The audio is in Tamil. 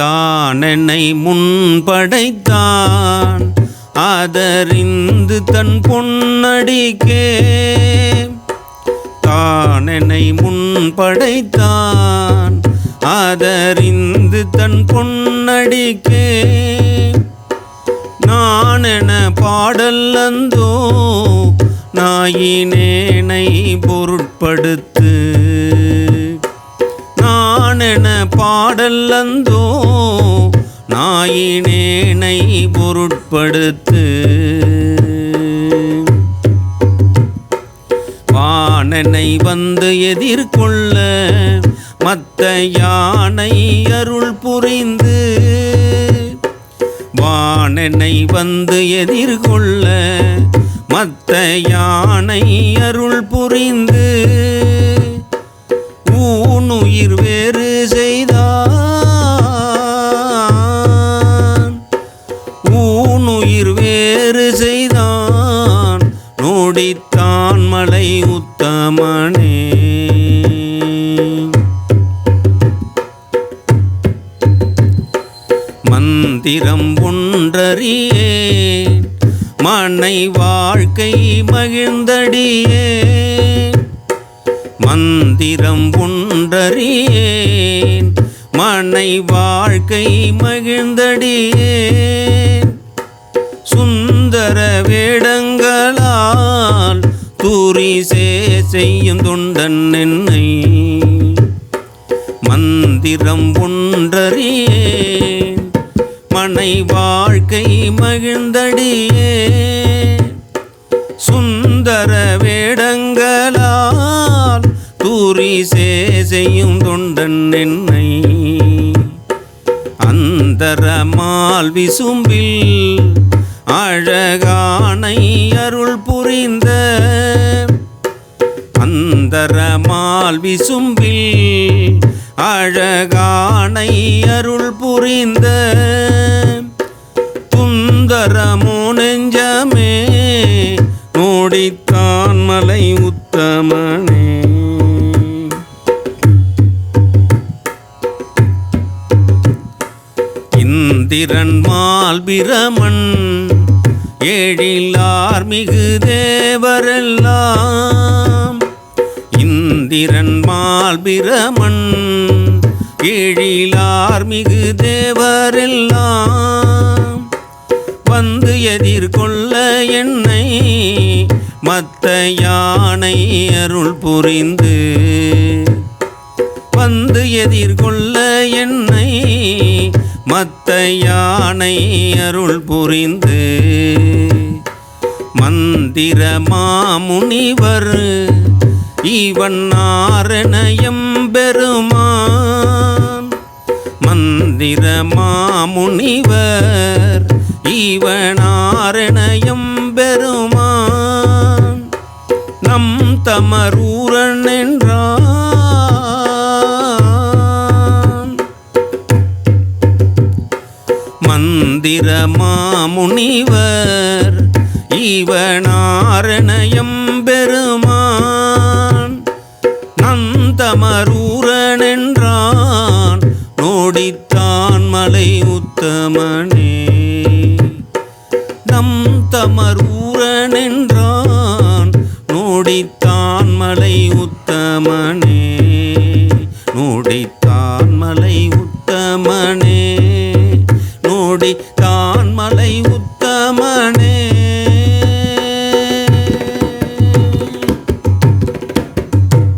தான் என்னை முன்படைத்தான் ஆதரிந்து தன் பொன்னடிக்கே. தான் என்னை முன்படைத்தான் ஆதரிந்து தன் பொன்னடிக்கே. நான் என பாடல்லந்தோ நாயினேனை பொருட்படுத்து. நான் என பாடல்லந்தோ நாயினேனை பொருட்படுத்து. வானனை வந்து எதிர்கொள்ள மத்த யானை அருள் புரிந்து. வானனை வந்து எதிர்கொள்ள மத்த யானை அருள் புரிந்து. ஊனுயிர் வேறு செய்தான், ஊனுயிர் வேறு செய்தான் நோடித்தான் மலை உத்தமனே. மந்திரம் ஒன்றறியேன் மனை வாழ்க்கை மகிழ்ந்தடியே. மந்திரம் ஒன்றறியேன் மனை வாழ்க்கை மகிழ்ந்தடியே. சுந்தர வேடங்களால் தூரிசே செய்யும் தொண்டன் என்னை. மந்திரம் ஒன்றறியேன் மனை வாழ்க்கை மகிழ்ந்தடியே. சுந்தர வேடங்களால் தூரிசே செய்யும் தொண்டன் என்னை. அந்தரமால் விசும்பில் அழகானை அருள் புரிந்த. அந்தரமால் விசும்பில் அழகானை அருள் புரிந்த. துந்தரமோ நெஞ்சமே நோடித்தான் மலை உத்தமனே. இந்திரன் மால் பிரமன் ஏழிலார் மிகு தேவரெல்லாம். இந்திரன் மால் பிரமன் ஏழிலார் மிகு தேவரெல்லாம். வந்து எதிர்கொள்ள என்னை மத்த யானை அருள் புரிந்து. வந்து எதிர்கொள்ள என்னை மத்த யானை அருள் புரிந்து. மந்திர மாமுனிவர் இவன் நாரணயம் பெருமான். மந்திர மாமுனிவர் இவன் நாரணயம் பெருமான். நம் தமரூரன் என்றான். மந்திர மாமுனிவர் இவன் நாரணயம் பெருமான். நந்தமரூரன் என்றான் நோடித்தான் மலை உத்தமனே. நம் தமரூரன் என்றான் நோடித்தான் மலை உத்தமனே. நோடித்தான் மலை உத்தமனே. நோடித்தான் மலை உத்தமனே.